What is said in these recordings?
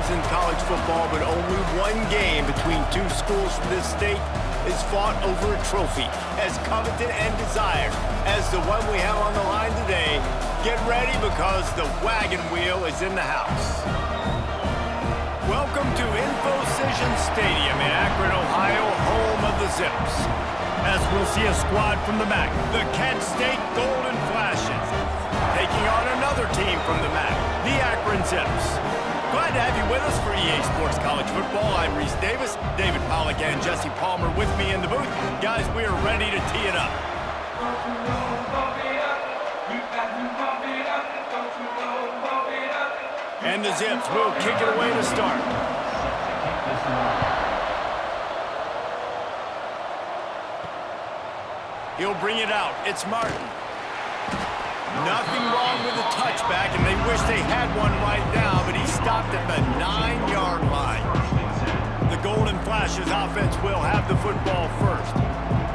in college football, but only one game between two schools from this state is fought over a trophy as coveted and desired as the one we have on the line today. Get ready because the wagon wheel is in the house. Welcome to Infocision Stadium in Akron, Ohio, home of the Zips. As we'll see a squad from the MAC, the Kent State Golden Flashes, taking on another team from the MAC, the Akron Zips. Glad to have you with us for EA Sports College Football. I'm Reese Davis, David Pollack and Jesse Palmer with me in the booth. Guys, we are ready to tee it up. And the Zips will kick it away to start. He'll bring it out. It's Martin. Nothing wrong with the touchback, and they wish they had one right now, but he stopped at the 9-yard line. The Golden Flashes offense will have the football first.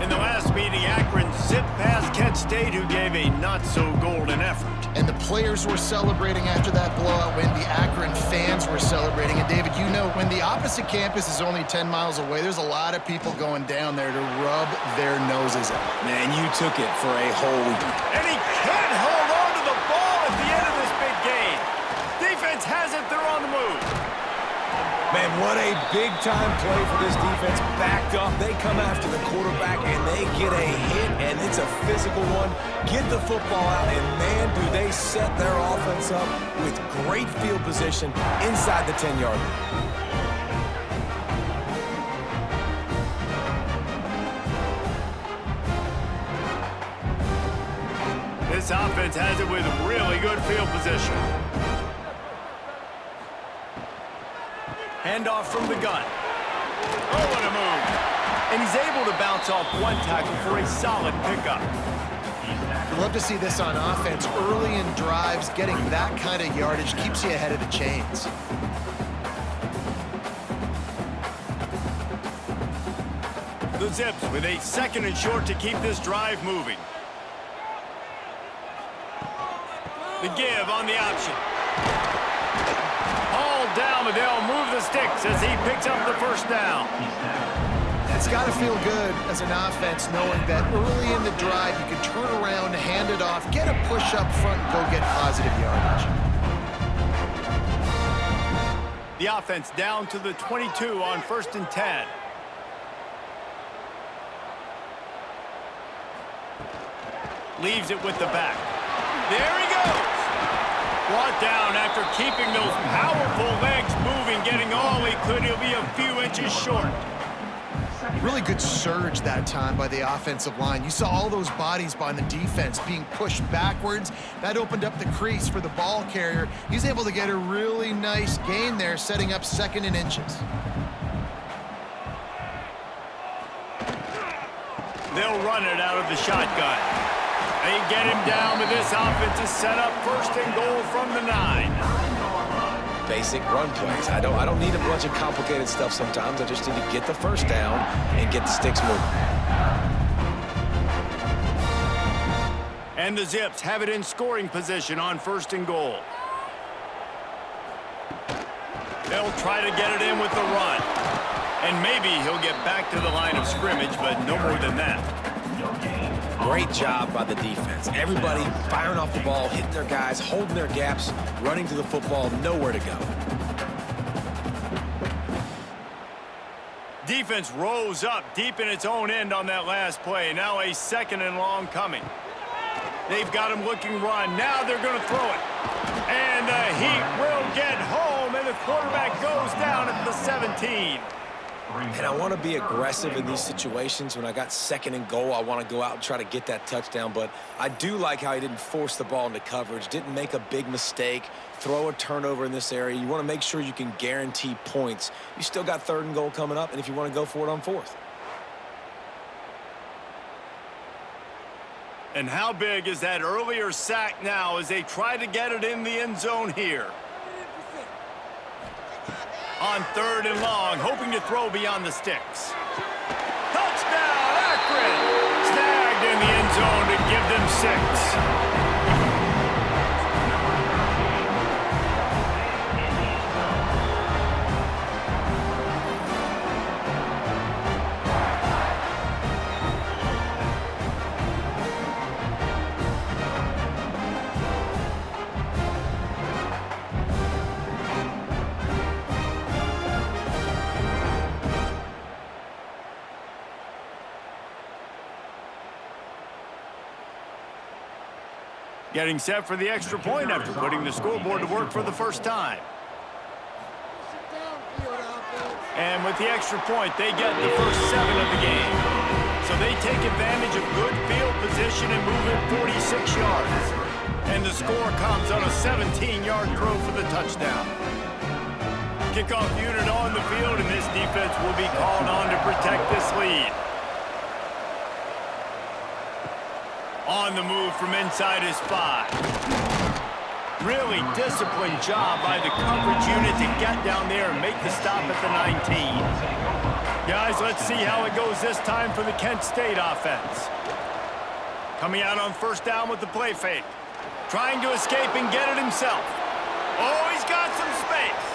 In the last meeting, Akron zipped past Kent State, who gave a not-so-golden effort. And the players were celebrating after that blowout win. The Akron fans were celebrating. And, David, you know, when the opposite campus is only 10 miles away, there's a lot of people going down there to rub their noses out. Man, you took it for a whole week. And he can't hold on to the ball at the end of this big game. Defense has it. They're on the move. Man, what a big-time play for this defense. Backed up, they come after the quarterback, and they get a hit, and it's a physical one. Get the football out, and man, do they set their offense up with great field position inside the 10-yard line. This offense has it with really good field position. Handoff from the gun. Oh, what a move. And he's able to bounce off one tackle for a solid pickup. I'd love to see this on offense. Early in drives, getting that kind of yardage keeps you ahead of the chains. The Zips with a 2nd and short to keep this drive moving. The give on the option. Down, but they'll move the sticks as he picks up the first down. It's got to feel good as an offense knowing that early in the drive you can turn around, hand it off, get a push up front, and go get positive yardage. The offense down to the 22 on 1st and 10. Leaves it with the back. There he goes. Brought down after keeping those powerful legs moving, getting all he could. He'll be a few inches short. Really good surge that time by the offensive line. You saw all those bodies by the defense being pushed backwards. That opened up the crease for the ball carrier. He's able to get a really nice gain there, setting up 2nd and inches. They'll run it out of the shotgun. They get him down, but this offense is set up 1st and goal from the 9. Basic run plays. I don't need a bunch of complicated stuff sometimes. I just need to get the first down and get the sticks moving. And the Zips have it in scoring position on 1st and goal. They'll try to get it in with the run. And maybe he'll get back to the line of scrimmage, but no more than that. Great job by the defense. Everybody firing off the ball, hitting their guys, holding their gaps, running to the football, nowhere to go. Defense rose up deep in its own end on that last play. Now a 2nd and long coming. They've got him looking run. Now they're going to throw it. And the Heat will get home, and the quarterback goes down at the 17. And I want to be aggressive in these situations. When I got 2nd and goal, I want to go out and try to get that touchdown. But I do like how he didn't force the ball into coverage, didn't make a big mistake, throw a turnover in this area. You want to make sure you can guarantee points. You still got 3rd and goal coming up, and if you want to go for it on 4th. And how big is that earlier sack now as they try to get it in the end zone here? On 3rd and long, hoping to throw beyond the sticks. Touchdown, Akron! Snagged in the end zone to give them 6. Getting set for the extra point after putting the scoreboard to work for the first time. And with the extra point, they get the first 7 of the game. So they take advantage of good field position and move it 46 yards. And the score comes on a 17-yard throw for the touchdown. Kickoff unit on the field, and this defense will be called on to protect this lead. On the move from inside his 5. Really disciplined job by the coverage unit to get down there and make the stop at the 19. Guys, let's see how it goes this time for the Kent State offense. Coming out on first down with the play fake. Trying to escape and get it himself. Oh, he's got some space.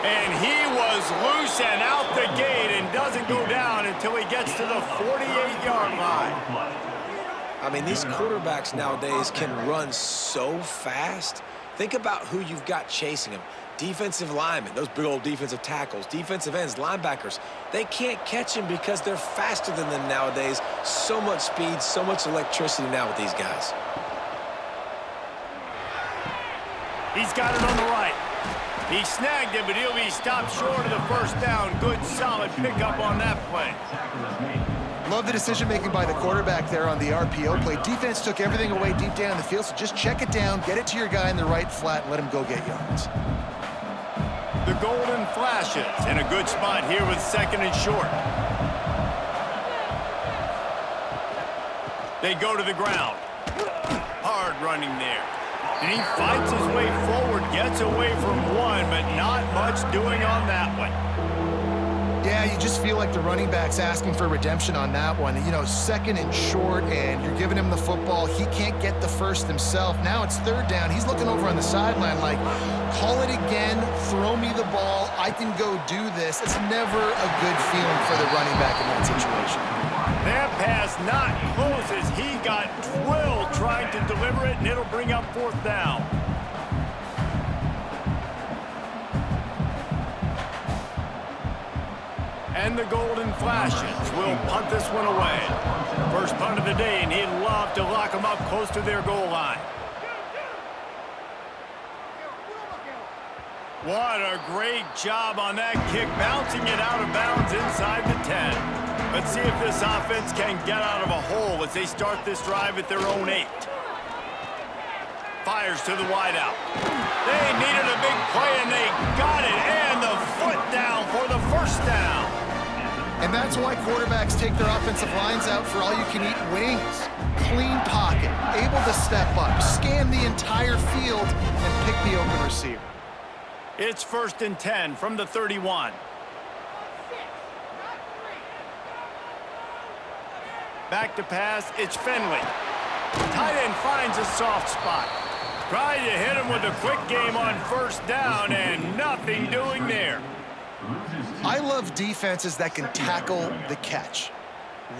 And he was loose and out the gate and doesn't go down until he gets to the 48-yard line. I mean, these quarterbacks nowadays can run so fast. Think about who you've got chasing them. Defensive linemen, those big old defensive tackles, defensive ends, linebackers. They can't catch him because they're faster than them nowadays. So much speed, so much electricity now with these guys. He's got it on the right. He snagged it, but he'll be stopped short of the first down. Good, solid pickup on that play. Love the decision-making by the quarterback there on the RPO play. Defense took everything away deep down the field, so just check it down, get it to your guy in the right flat, and let him go get yards. The Golden Flashes in a good spot here with 2nd and short. They go to the ground. Hard running there. And he fights his way forward, gets away from one, but not much doing on that one. Yeah, you just feel like the running back's asking for redemption on that one. You know, 2nd and short, and you're giving him the football. He can't get the first himself. Now it's 3rd down. He's looking over on the sideline like, call it again, throw me the ball, I can go do this. It's never a good feeling for the running back in that situation. That pass not close as he got drilled trying to deliver it, and it'll bring up 4th down. And the Golden Flashes will punt this one away. First punt of the day, and he'd love to lock them up close to their goal line. What a great job on that kick, bouncing it out of bounds inside the 10. Let's see if this offense can get out of a hole as they start this drive at their own 8. Fires to the wideout. They needed a big play, and they got it. And the foot down for the first down. And that's why quarterbacks take their offensive lines out for all-you-can-eat wings. Clean pocket, able to step up, scan the entire field, and pick the open receiver. It's 1st and 10 from the 31. Back to pass, it's Finley. Tight end finds a soft spot. Trying to hit him with a quick game on first down, and nothing doing there. I love defenses that can tackle the catch.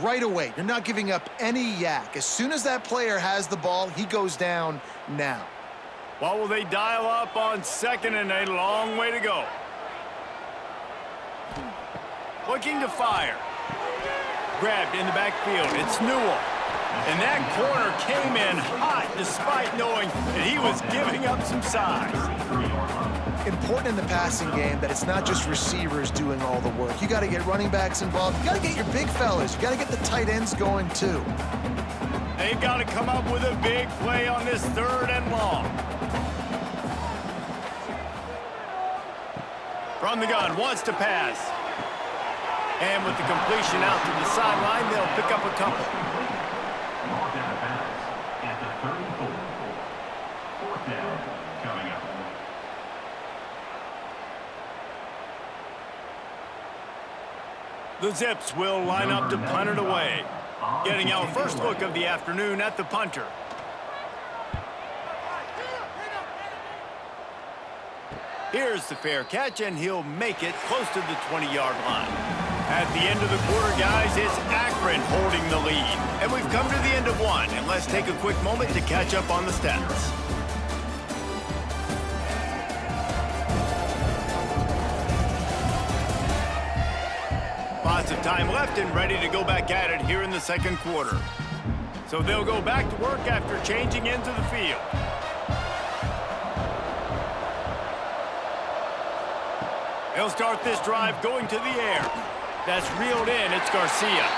Right away, you're not giving up any yak. As soon as that player has the ball, he goes down now. What will they dial up on 2nd and a long way to go? Looking to fire. Grabbed in the backfield. It's Newell. And that corner came in hot despite knowing that he was giving up some size. Important in the passing game that it's not just receivers doing all the work. You got to get running backs involved. You got to get your big fellas. You got to get the tight ends going too. They've got to come up with a big play on this 3rd and long. From the gun, wants to pass. And with the completion out to the sideline, they'll pick up a couple. The Zips will line up to punt it away. Getting our first look of the afternoon at the punter. Here's the fair catch, and he'll make it close to the 20-yard line. At the end of the quarter, guys, it's Akron holding the lead. And we've come to the end of one, and let's take a quick moment to catch up on the stats. Lots of time left and ready to go back at it here in the second quarter. So they'll go back to work after changing into the field. They'll start this drive going to the air. That's reeled in. It's Garcia.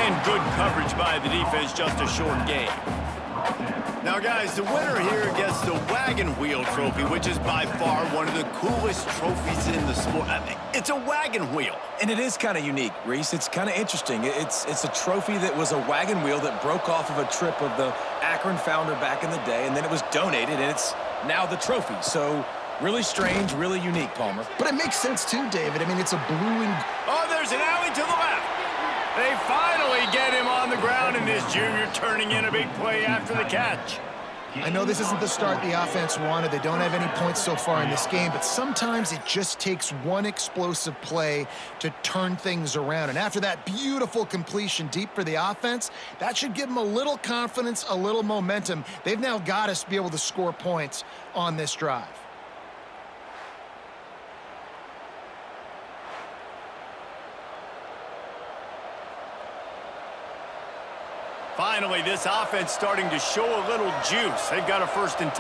And good coverage by the defense, just a short gain. Now, guys, the winner here gets the wagon wheel trophy, which is by far one of the coolest trophies in the sport. I mean, it's a wagon wheel. And it is kind of unique, Reese. It's kind of interesting. It's a trophy that was a wagon wheel that broke off of a trip of the Akron founder back in the day, and then it was donated, and it's now the trophy. So really strange, really unique, Palmer. But it makes sense, too, David. I mean, it's a blue and... Oh, there's an alley to the left. They finally get him on the ground, and this junior turning in a big play after the catch. I know this isn't the start the offense wanted. They don't have any points so far in this game, but sometimes it just takes one explosive play to turn things around. And after that beautiful completion deep for the offense, that should give them a little confidence, a little momentum. They've now got to be able to score points on this drive. Finally, this offense starting to show a little juice. They've got a 1st and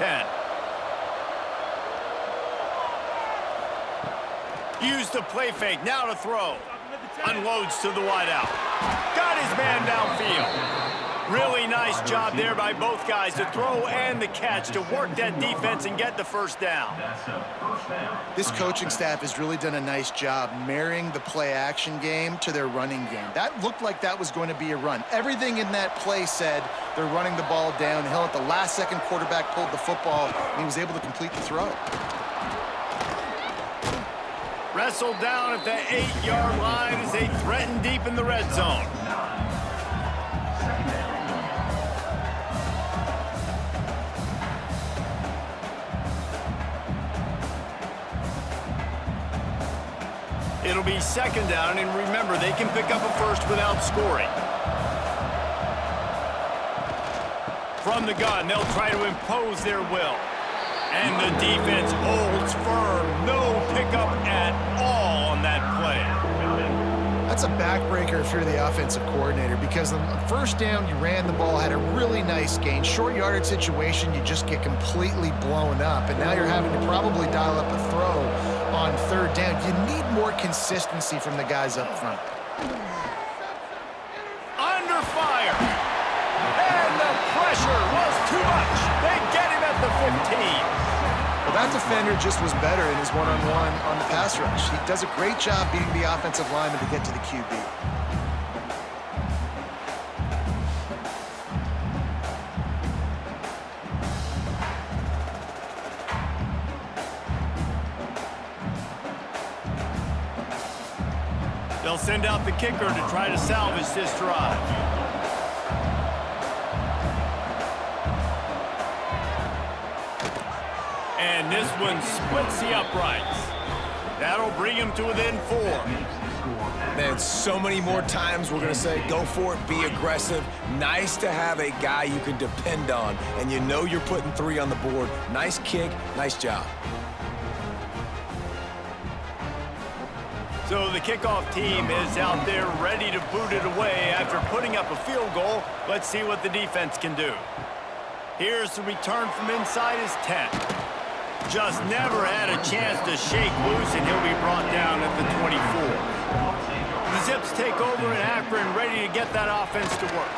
10. Use the play fake, now to throw. Unloads to the wideout. Got his man downfield. Really nice job there by both guys to throw and the catch to work that defense and get the 1st down. This coaching staff has really done a nice job marrying the play-action game to their running game. That looked like that was going to be a run. Everything in that play said they're running the ball downhill. At the last second, quarterback pulled the football, and he was able to complete the throw. Wrestled down at the 8-yard line as they threaten deep in the red zone. It'll be 2nd down, and remember, they can pick up a 1st without scoring. From the gun, they'll try to impose their will. And the defense holds firm. No pickup at all on that play. That's a backbreaker if you're the offensive coordinator, because on 1st down, you ran the ball, had a really nice gain. Short yardage situation, you just get completely blown up, and now you're having to probably dial up a throw on 3rd down. You need more consistency from the guys up front. Under fire. And the pressure was too much. They get him at the 15. Well, that defender just was better in his one-on-one on the pass rush. He does a great job beating the offensive lineman to get to the QB. They'll send out the kicker to try to salvage this drive. And this one splits the uprights. That'll bring him to within 4. Man, so many more times we're going to say, go for it, be aggressive. Nice to have a guy you can depend on, and you know you're putting 3 on the board. Nice kick, nice job. So the kickoff team is out there ready to boot it away after putting up a field goal. Let's see what the defense can do. Here's the return from inside his 10. Just never had a chance to shake loose, and he'll be brought down at the 24. The Zips take over in Akron, ready to get that offense to work.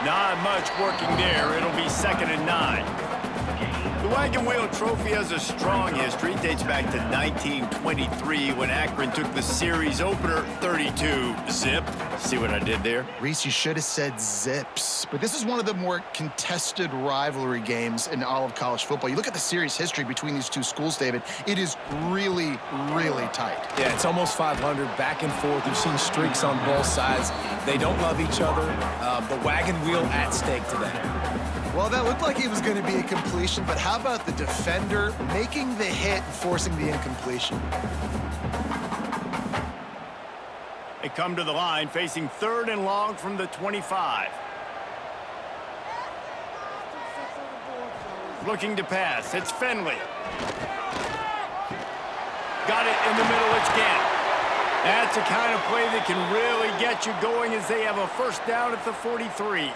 Not much working there. It'll be 2nd and 9. The Wagon Wheel Trophy has a strong history. It dates back to 1923 when Akron took the series opener 32-zip. See what I did there? Reese, you should have said Zips. But this is one of the more contested rivalry games in all of college football. You look at the series history between these two schools, David, it is really, really tight. Yeah, it's almost 500, back and forth. You've seen streaks on both sides. They don't love each other. The wagon wheel at stake today. Well, that looked like he was going to be a completion, but how about the defender making the hit and forcing the incompletion? They come to the line facing 3rd and long from the 25. Looking to pass. It's Finley. Got it in the middle. It's Gant. That's the kind of play that can really get you going as they have a first down at the 43.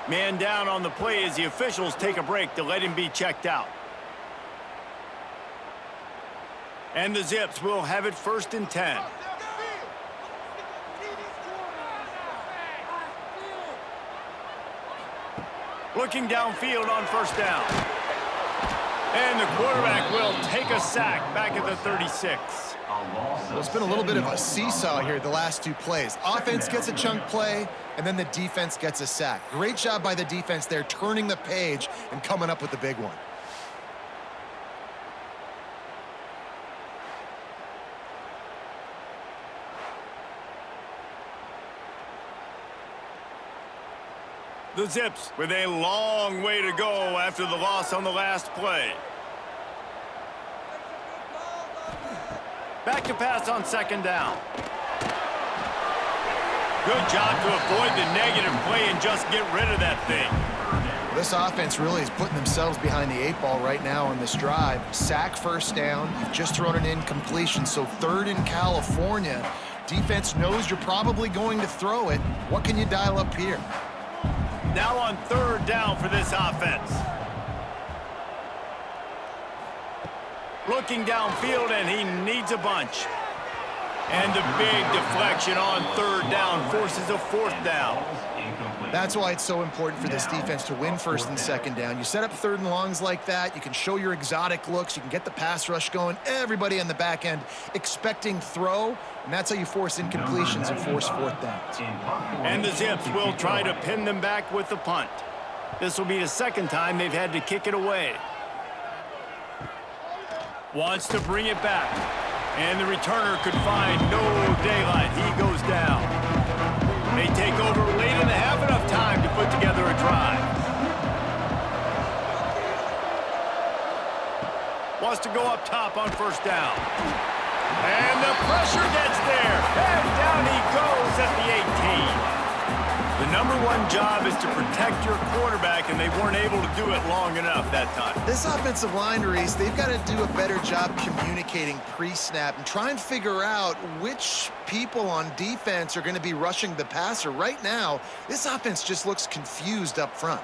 Man down on the play as the officials take a break to let him be checked out. And the Zips will have it 1st and 10. Looking downfield on 1st down. And the quarterback will take a sack back at the 36. Well, it's been a little bit of a seesaw here the last 2 plays. Offense gets a chunk play, and then the defense gets a sack. Great job by the defense there, turning the page and coming up with the big one. The Zips with a long way to go after the loss on the last play. Back to pass on 2nd down. Good job to avoid the negative play and just get rid of that thing. This offense really is putting themselves behind the 8 ball right now on this drive. Sack 1st down. You've just thrown an incompletion, so 3rd in California. Defense knows you're probably going to throw it. What can you dial up here? Now on 3rd down for this offense. Looking downfield, and he needs a bunch. And the big deflection on 3rd down forces a 4th down. That's why it's so important for this defense to win 1st and 2nd down. You set up 3rd and longs like that. You can show your exotic looks. You can get the pass rush going. Everybody on the back end expecting throw, and that's how you force incompletions and force 4th downs. And the Zips will try to pin them back with the punt. This will be the 2nd time they've had to kick it away. Wants to bring it back. And the returner could find no daylight. He goes down. They take over late in the half, enough time to put together a drive. Wants to go up top on 1st down. And the pressure gets there. And down he goes at the 18. The #1 job is to protect your quarterback, and they weren't able to do it long enough that time. This offensive line, Reese, they've got to do a better job communicating pre-snap and try and figure out which people on defense are going to be rushing the passer. Right now, this offense just looks confused up front.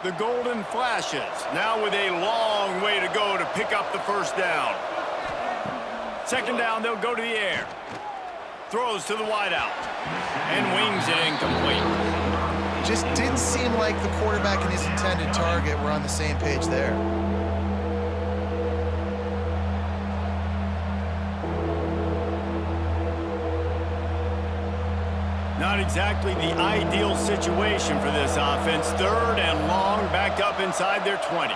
The golden flashes, now with a long way to go to pick up the 1st down. 2nd down, they'll go to the air. Throws to the wideout and wings it incomplete. Just didn't seem like the quarterback and his intended target were on the same page there. Not exactly the ideal situation for this offense. 3rd and long, back up inside their 20.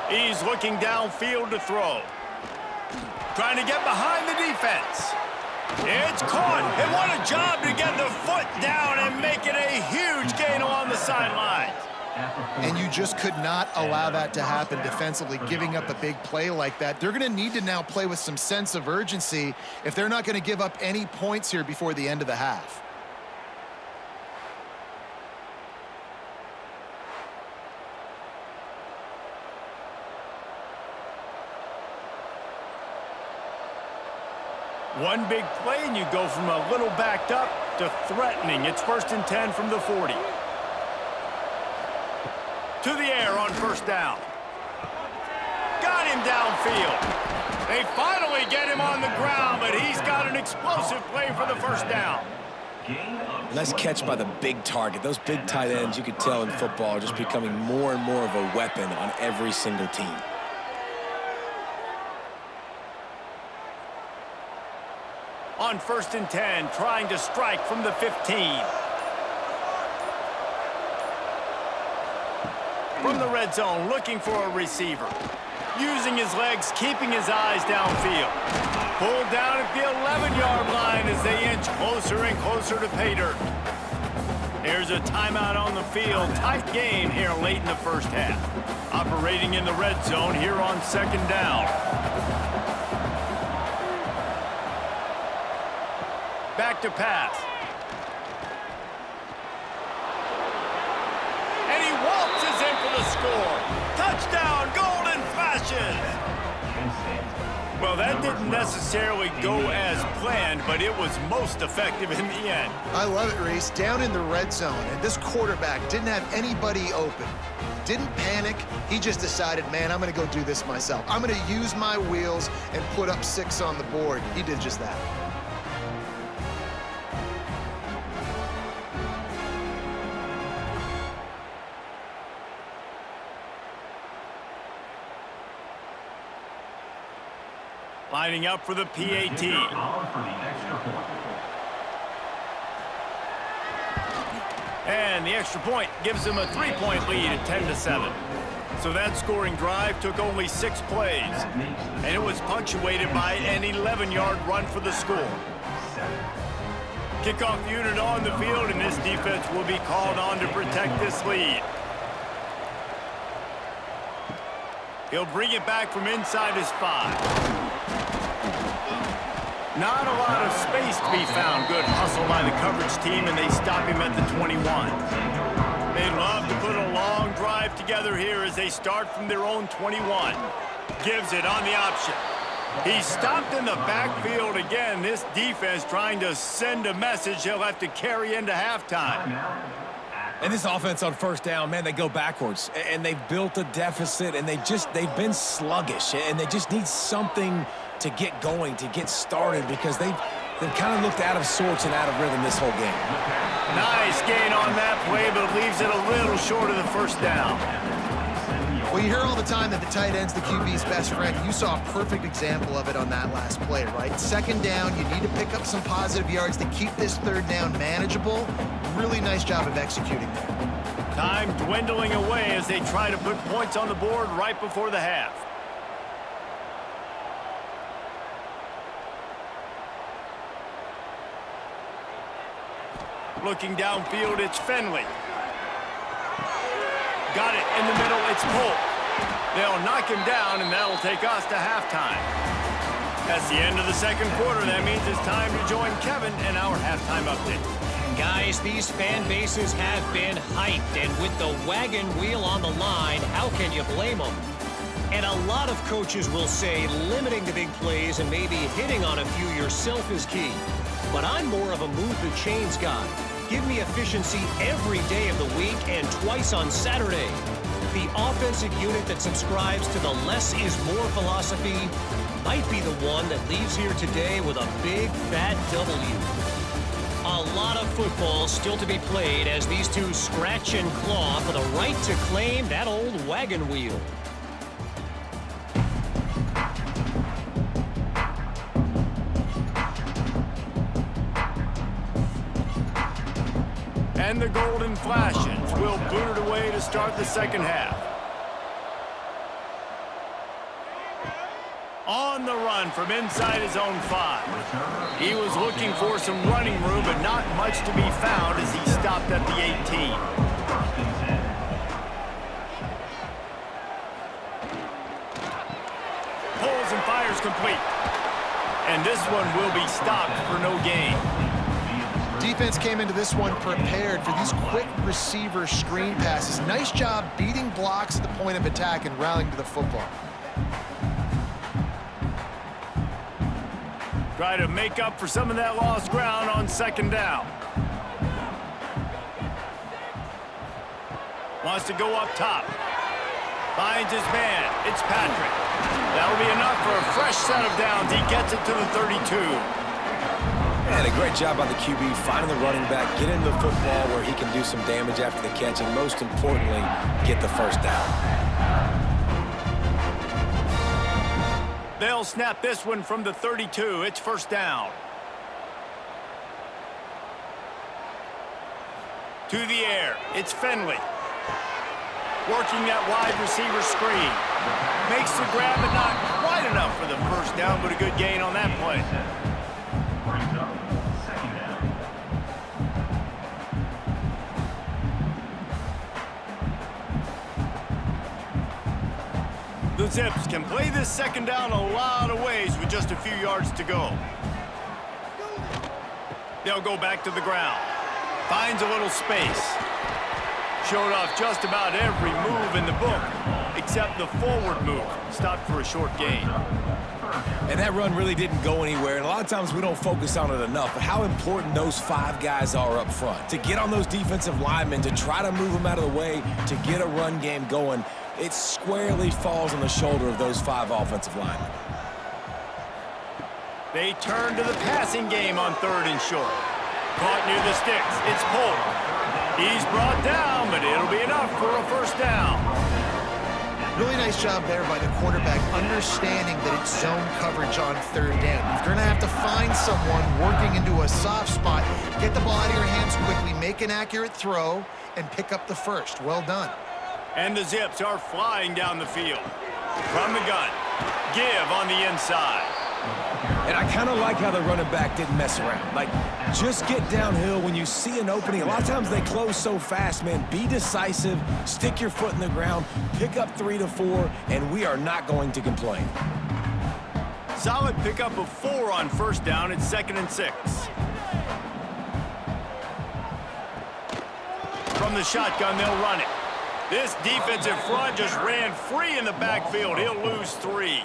He's looking downfield to throw. Trying to get behind the defense. It's caught, and what a job to get the foot down and make it a huge gain along the sideline. And you just could not allow that to happen defensively, giving up a big play like that. They're going to need to now play with some sense of urgency if they're not going to give up any points here before the end of the half. One big play, and you go from a little backed up to threatening. It's 1st and 10 from the 40. To the air on 1st down. Got him downfield. They finally get him on the ground, but he's got an explosive play for the 1st down. Nice catch by the big target. Those big tight ends, you could tell in football, are just becoming more and more of a weapon on every single team. On 1st and 10, trying to strike from the 15. From the red zone, looking for a receiver. Using his legs, keeping his eyes downfield. Pulled down at the 11-yard line as they inch closer and closer to pay dirt. There's a timeout on the field. Tight game here late in the 1st half. Operating in the red zone here on 2nd down. Back to pass. And he waltzes in for the score. Touchdown, Golden Flashes. Well, that didn't necessarily go as planned, but it was most effective in the end. I love it, Reese. Down in the red zone, and this quarterback didn't have anybody open. Didn't panic. He just decided, man, I'm going to go do this myself. I'm going to use my wheels and put up 6 on the board. He did just that. Lining up for the PAT. And the extra point gives them a 3-point lead at 10-7. So that scoring drive took only 6 plays, and it was punctuated by an 11-yard run for the score. Kickoff unit on the field, and this defense will be called on to protect this lead. He'll bring it back from inside his 5. Not a lot of space to be found. Good hustle by the coverage team, and they stop him at the 21. They'd love to put a long drive together here as they start from their own 21. Gives it on the option. He's stopped in the backfield again. This defense trying to send a message he'll have to carry into halftime. And this offense on first down, man, they go backwards. And they've built a deficit, and they've been sluggish. And they just need something to get going, to get started, because they've kind of looked out of sorts and out of rhythm this whole game. Nice gain on that play, but leaves it a little short of the first down. Well, you hear all the time that the tight end's the QB's best friend. You saw a perfect example of it on that last play, right? Second down, you need to pick up some positive yards to keep this third down manageable. Really nice job of executing there. Time dwindling away as they try to put points on the board right before the half. Looking downfield, it's Finley. Got it in the middle, it's Polk. They'll knock him down, and that'll take us to halftime. That's the end of the second quarter. That means it's time to join Kevin in our halftime update. Guys, these fan bases have been hyped, and with the wagon wheel on the line, how can you blame them? And a lot of coaches will say limiting the big plays and maybe hitting on a few yourself is key. But I'm more of a move the chains guy. Give me efficiency every day of the week and twice on Saturday. The offensive unit that subscribes to the less is more philosophy might be the one that leaves here today with a big fat W. A lot of football still to be played as these two scratch and claw for the right to claim that old wagon wheel. And the Golden Flashes will boot it away to start the second half. On the run from inside his own 5. He was looking for some running room, but not much to be found as he stopped at the 18. Pulls and fires complete. And this one will be stopped for no gain. Defense came into this one prepared for these quick receiver screen passes. Nice job beating blocks at the point of attack and rallying to the football. Try to make up for some of that lost ground on second down. Wants to go up top. Finds his man. It's Patrick. That'll be enough for a fresh set of downs. He gets it to the 32. And a great job by the QB finding the running back, get into the football where he can do some damage after the catch, and most importantly, get the first down. They'll snap this one from the 32. It's first down. To the air. It's Finley. Working that wide receiver screen. Makes the grab, but not quite enough for the first down, but a good gain on that play. The Zips can play this second down a lot of ways with just a few yards to go. They'll go back to the ground. Finds a little space. showed off just about every move in the book, except the forward move. Stopped for a short gain. And that run really didn't go anywhere, and a lot of times we don't focus on it enough, but how important those 5 guys are up front. To get on those defensive linemen, to try to move them out of the way, to get a run game going, it squarely falls on the shoulder of those 5 offensive linemen. They turn to the passing game on 3rd and short. Caught near the sticks. It's pulled. He's brought down, but it'll be enough for a first down. Really nice job there by the quarterback, understanding that it's zone coverage on 3rd down. You're going to have to find someone working into a soft spot, get the ball out of your hands quickly, make an accurate throw, and pick up the first. Well done. And the Zips are flying down the field. From the gun, give on the inside. And I kind of like how the running back didn't mess around. Like, just get downhill when you see an opening. A lot of times they close so fast, man. Be decisive, stick your foot in the ground, pick up 3 to 4, and we are not going to complain. Solid pickup of 4 on 1st down. It's 2nd and 6. From the shotgun, they'll run it. This defensive front just ran free in the backfield. He'll lose 3.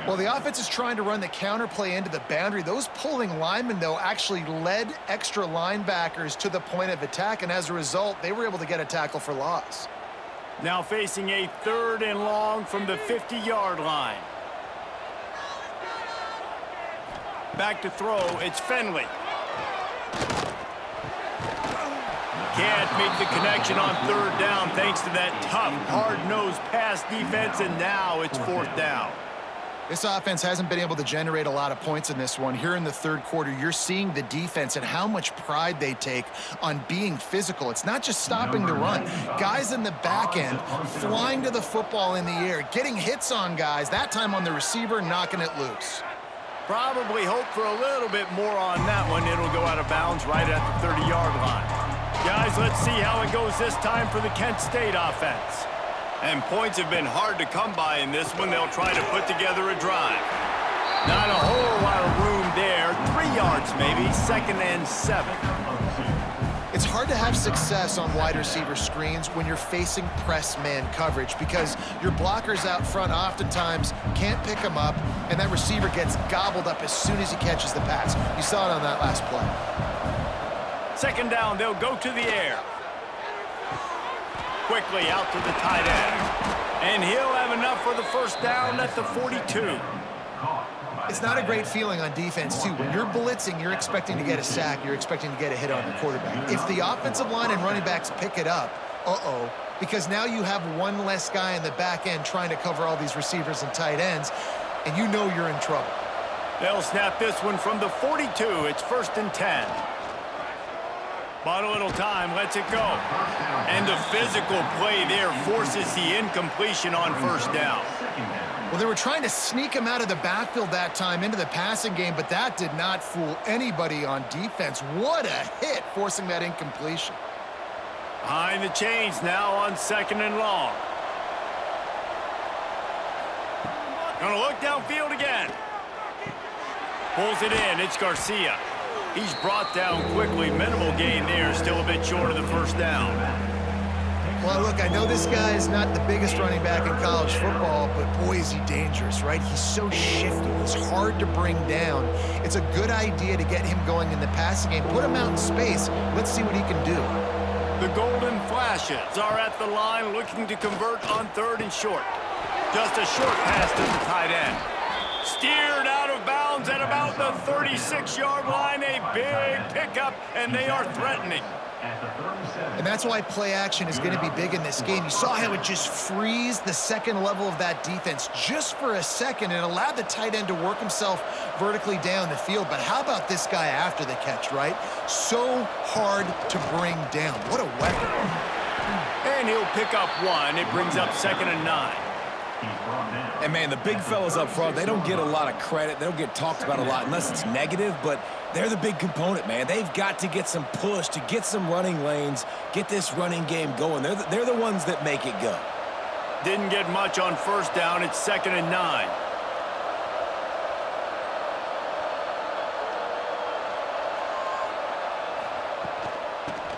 Well, the offense is trying to run the counter play into the boundary. Those pulling linemen, though, actually led extra linebackers to the point of attack, and as a result, they were able to get a tackle for loss. Now facing a 3rd and long from the 50-yard line. Back to throw, it's Finley. Can't make the connection on 3rd down thanks to that tough, hard-nosed pass defense, and now it's 4th down. This offense hasn't been able to generate a lot of points in this one. Here in the 3rd quarter, you're seeing the defense and how much pride they take on being physical. It's not just stopping the run. Guys in the back end flying to the football in the air, getting hits on guys, that time on the receiver, knocking it loose. Probably hope for a little bit more on that one. It'll go out of bounds right at the 30-yard line. Guys, let's see how it goes this time for the Kent State offense. And points have been hard to come by in this one. They'll try to put together a drive. Not a whole lot of room there. 3 yards maybe, 2nd and 7. It's hard to have success on wide receiver screens when you're facing press man coverage because your blockers out front oftentimes can't pick them up, and that receiver gets gobbled up as soon as he catches the pass. You saw it on that last play. 2nd down, they'll go to the air. Quickly out to the tight end. And he'll have enough for the first down at the 42. It's not a great feeling on defense, too. When you're blitzing, you're expecting to get a sack. You're expecting to get a hit on the quarterback. If the offensive line and running backs pick it up, because now you have one less guy in the back end trying to cover all these receivers and tight ends, and you know you're in trouble. They'll snap this one from the 42. It's 1st and 10. But a little time, lets it go. And the physical play there forces the incompletion on 1st down. Well, they were trying to sneak him out of the backfield that time into the passing game, but that did not fool anybody on defense. What a hit, forcing that incompletion. Behind the chains now on 2nd and long. Gonna look downfield again. Pulls it in, it's Garcia. He's brought down quickly. Minimal gain there, still a bit short of the first down. Well, look, I know this guy is not the biggest running back in college football, but boy, is he dangerous, right? He's so shifty. He's hard to bring down. It's a good idea to get him going in the passing game. Put him out in space. Let's see what he can do. The Golden Flashes are at the line looking to convert on 3rd and short. Just a short pass to the tight end. Steered out of bounds at about the 36-yard line. A big pickup, and they are threatening. And that's why play action is going to be big in this game. You saw how it just frees the second level of that defense just for a second and allowed the tight end to work himself vertically down the field. But how about this guy after the catch, right? So hard to bring down. What a weapon. And he'll pick up 1. It brings up 2nd and 9. And, man, the big fellas up front, they don't get a lot of credit. They don't get talked about a lot unless it's negative, but they're the big component, man. They've got to get some push, to get some running lanes, get this running game going. They're the ones that make it go. Didn't get much on 1st down. It's 2nd and 9.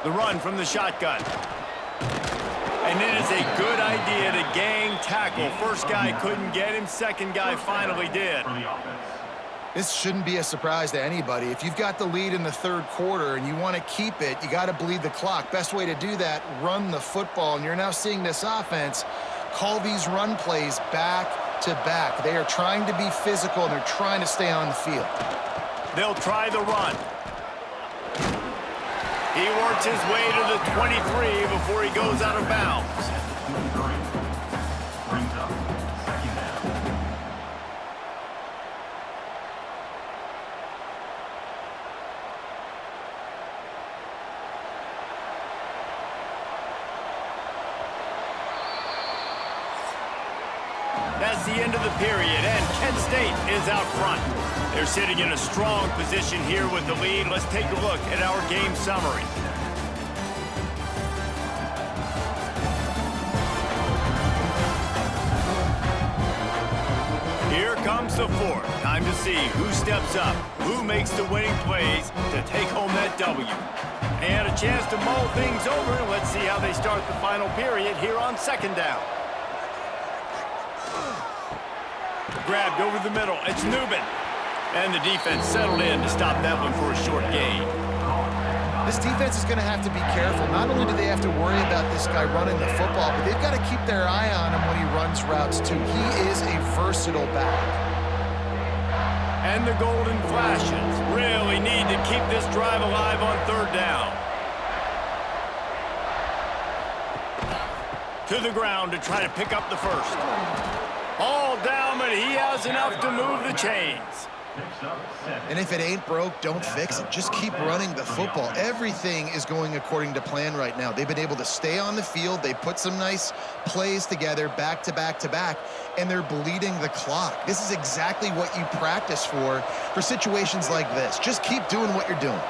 The run from the shotgun. And it is a good idea to gang tackle. First guy couldn't get him, second guy finally did. This shouldn't be a surprise to anybody. If you've got the lead in the third quarter and you want to keep it, you got to bleed the clock. Best way to do that, run the football. And you're now seeing this offense call these run plays back to back. They are trying to be physical, and they're trying to stay on the field. They'll try the run. He works his way to the 23 before he goes out of bounds. That's the end of the period, and Kent State is out front. They're sitting in a strong position here with the lead. Let's take a look at our game summary. Here comes the fourth. Time to see who steps up, who makes the winning plays to take home that W. And a chance to mull things over. Let's see how they start the final period here on second down. Grabbed over the middle. It's Newman. And the defense settled in to stop that one for a short gain. This defense is going to have to be careful. Not only do they have to worry about this guy running the football, but they've got to keep their eye on him when he runs routes, too. He is a versatile back. And the golden flashes really need to keep this drive alive on third down. To the ground to try to pick up the first. All down, but he has enough to move the chains. And if it ain't broke, don't fix it. Just keep running the football. Everything is going according to plan right now. They've been able to stay on the field. They put some nice plays together back to back to back, and they're bleeding the clock. This is exactly what you practice for situations like this. Just keep doing what you're doing.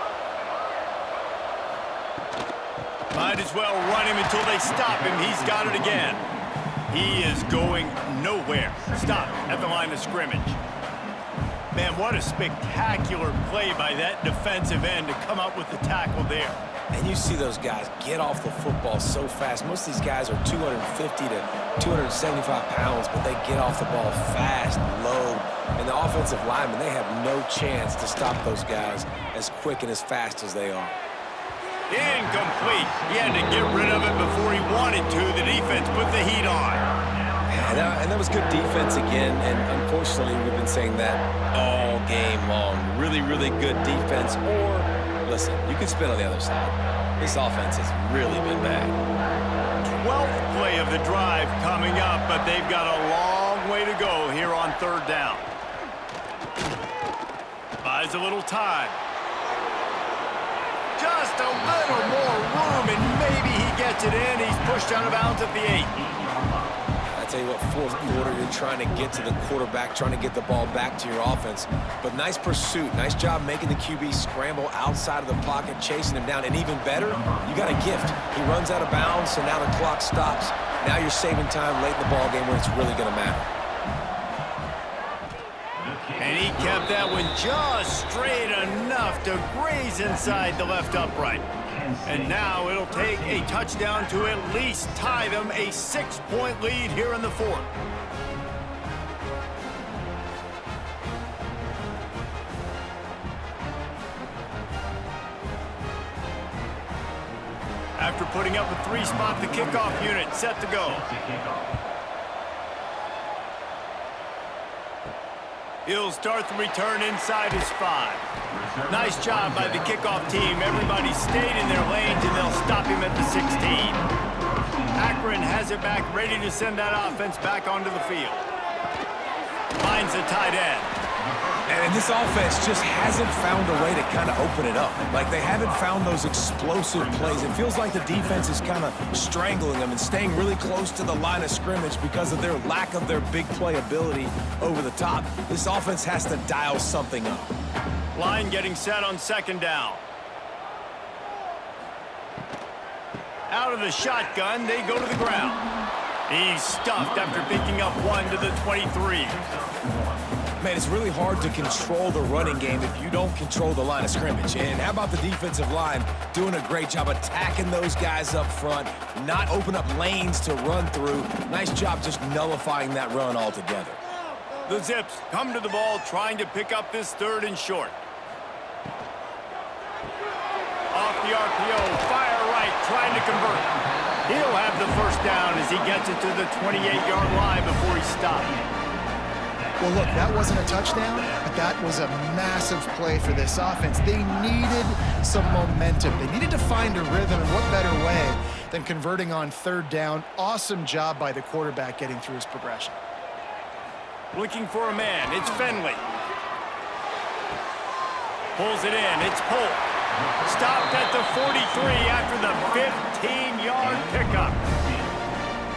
Might as well run him until they stop him. He's got it again. He is going nowhere. Stop at the line of scrimmage. Man, what a spectacular play by that defensive end to come up with the tackle there. And you see those guys get off the football so fast. Most of these guys are 250 to 275 pounds, but they get off the ball fast, low. And the offensive linemen, they have no chance to stop those guys as quick and as fast as they are. Incomplete. He had to get rid of it before he wanted to. The defense put the heat on. And that was good defense again, and unfortunately we've been saying that all game long. Really, really good defense, or, listen, you can spin on the other side. This offense has really been bad. 12th play of the drive coming up, but they've got a long way to go here on third down. Buys a little time. Just a little more room, and maybe he gets it in. He's pushed out of bounds at the 8. I tell you what, fourth quarter, you're trying to get to the quarterback, trying to get the ball back to your offense. But nice pursuit. Nice job making the QB scramble outside of the pocket, chasing him down. And even better, you got a gift. He runs out of bounds, so now the clock stops. Now you're saving time late in the ball game when it's really going to matter. And he kept that one just straight enough to graze inside the left upright. And now it'll take a touchdown to at least tie them a 6-point lead here in the fourth. After putting up a 3-spot, the kickoff unit set to go. He'll start the return inside his 5. Nice job by the kickoff team. Everybody stayed in their lanes, and they'll stop him at the 16. Akron has it back, ready to send that offense back onto the field. Finds the tight end. And this offense just hasn't found a way to kind of open it up. Like, they haven't found those explosive plays. It feels like the defense is kind of strangling them and staying really close to the line of scrimmage because of their lack of their big play ability over the top. This offense has to dial something up. Line getting set on second down. Out of the shotgun, they go to the ground. He's stuffed after picking up 1 to the 23. Man, it's really hard to control the running game if you don't control the line of scrimmage. And how about the defensive line doing a great job attacking those guys up front, not open up lanes to run through. Nice job just nullifying that run altogether. The Zips come to the ball trying to pick up this 3rd and short. Off the RPO, fire right, trying to convert. He'll have the first down as he gets it to the 28-yard line before he stopped. Well, look, that wasn't a touchdown, but that was a massive play for this offense. They needed some momentum. They needed to find a rhythm, and what better way than converting on 3rd down. Awesome job by the quarterback getting through his progression. Looking for a man. It's Finley. Pulls it in. It's Polk. Stopped at the 43 after the 15-yard pickup.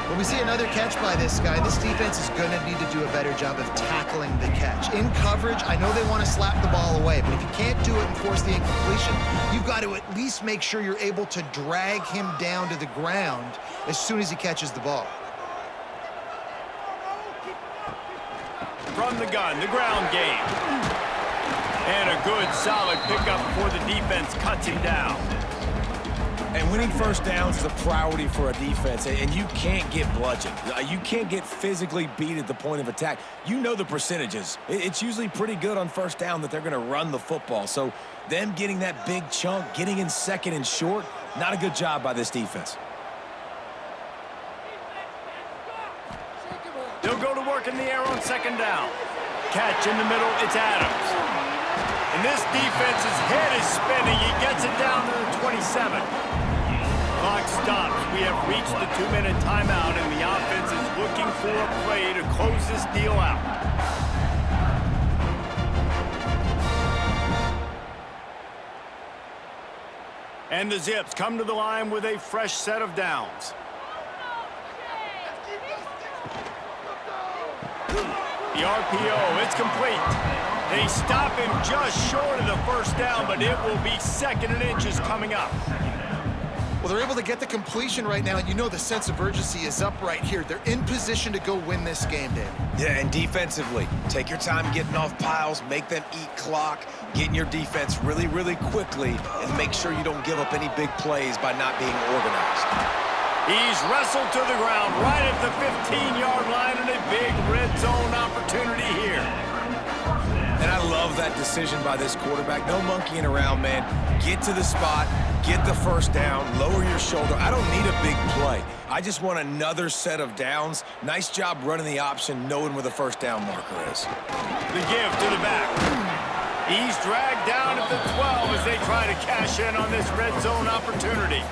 When we see another catch by this guy, this defense is going to need to do a better job of tackling the catch. In coverage, I know they want to slap the ball away, but if you can't do it and force the incompletion, you've got to at least make sure you're able to drag him down to the ground as soon as he catches the ball. From the gun, the ground game. And a good, solid pickup before the defense cuts him down. And winning first downs is a priority for a defense, and you can't get bludgeoned. You can't get physically beat at the point of attack. You know the percentages. It's usually pretty good on first down that they're going to run the football. So them getting that big chunk, getting in 2nd and short, not a good job by this defense. They'll go to work in the air on 2nd down. Catch in the middle, it's Adams. And this defense's head is spinning. He gets it down to the 27. Clock stops. We have reached the 2-minute timeout, and the offense is looking for a play to close this deal out. And the Zips come to the line with a fresh set of downs. The RPO, it's complete. They stop him just short of the first down, but it will be 2nd and inches coming up. Well, they're able to get the completion right now, and you know the sense of urgency is up right here. They're in position to go win this game, Dave. Yeah, and defensively, take your time getting off piles, make them eat clock, get in your defense really, really quickly, and make sure you don't give up any big plays by not being organized. He's wrestled to the ground right at the 15-yard line, and a big red zone opportunity here. And I love that decision by this quarterback. No monkeying around, man. Get to the spot, get the first down, lower your shoulder. I don't need a big play. I just want another set of downs. Nice job running the option, knowing where the first down marker is. The give to the back. He's dragged down at the 12 as they try to cash in on this red zone opportunity.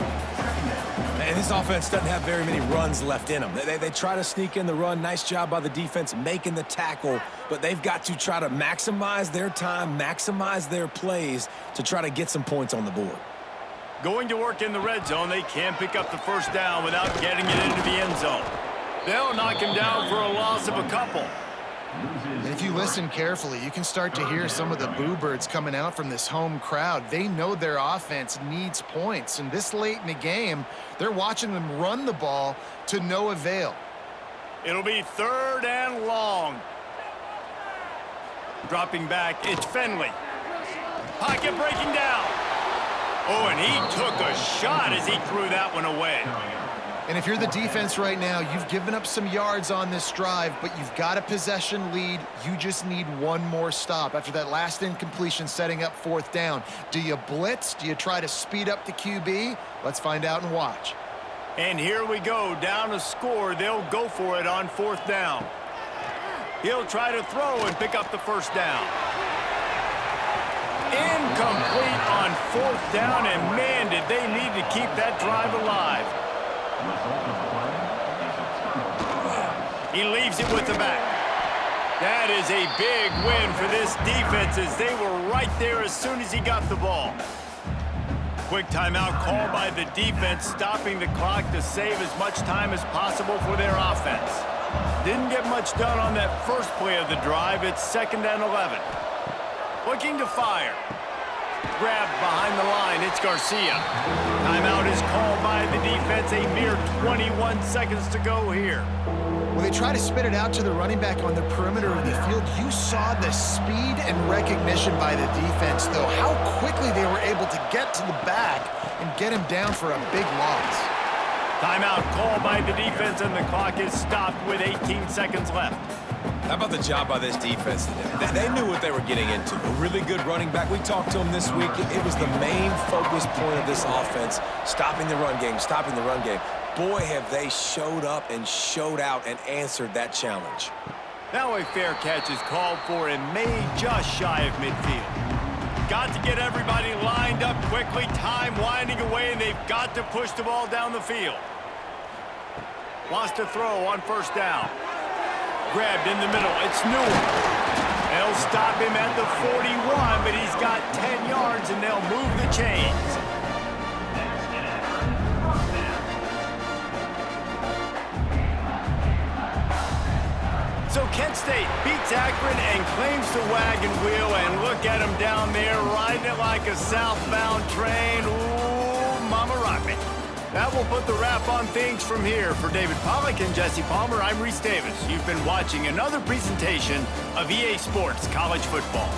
And this offense doesn't have very many runs left in them. They try to sneak in the run. Nice job by the defense making the tackle, but they've got to try to maximize their time, maximize their plays to try to get some points on the board. Going to work in the red zone, they can't pick up the first down without getting it into the end zone. They'll knock him down for a loss of a couple. And if you listen carefully, you can start to hear some of the boo birds coming out from this home crowd. They know their offense needs points, and this late in the game, they're watching them run the ball to no avail. It'll be 3rd and long. Dropping back, it's Finley. Pocket breaking down. Oh, and he took a shot as he threw that one away. And if you're the defense right now, you've given up some yards on this drive, but you've got a possession lead. You just need one more stop after that last incompletion setting up 4th down. Do you blitz? Do you try to speed up the QB? Let's find out and watch. And here we go, down to score. They'll go for it on 4th down. He'll try to throw and pick up the first down. Incomplete on 4th down, and man, did they need to keep that drive alive. He leaves it with the back. That is a big win for this defense as they were right there as soon as he got the ball. Quick timeout called by the defense, stopping the clock to save as much time as possible for their offense. Didn't get much done on that first play of the drive. It's 2nd and 11. Looking to fire. Grabbed behind the line. It's Garcia. Timeout is called. called by the defense. A mere 21 seconds to go here. When they try to spit it out to the running back on the perimeter of the field, you saw the speed and recognition by the defense, though. How quickly they were able to get to the back and get him down for a big loss. Timeout called by the defense, and the clock is stopped with 18 seconds left. How about the job by this defense today? They knew what they were getting into. A really good running back. We talked to him this week. It was the main focus point of this offense, stopping the run game, stopping the run game. Boy, have they showed up and showed out and answered that challenge. Now a fair catch is called for and made just shy of midfield. Got to get everybody lined up quickly. Time winding away, and they've got to push the ball down the field. Wants to throw on first down. Grabbed in the middle. It's Newell. They'll stop him at the 41, but he's got 10 yards, and they'll move the chains. So Kent State beats Akron and claims the wagon wheel, and look at him down there riding it like a southbound train. Ooh, mama rock me. That will put the wrap on things from here. For David Pollack and Jesse Palmer, I'm Reese Davis. You've been watching another presentation of EA Sports College Football.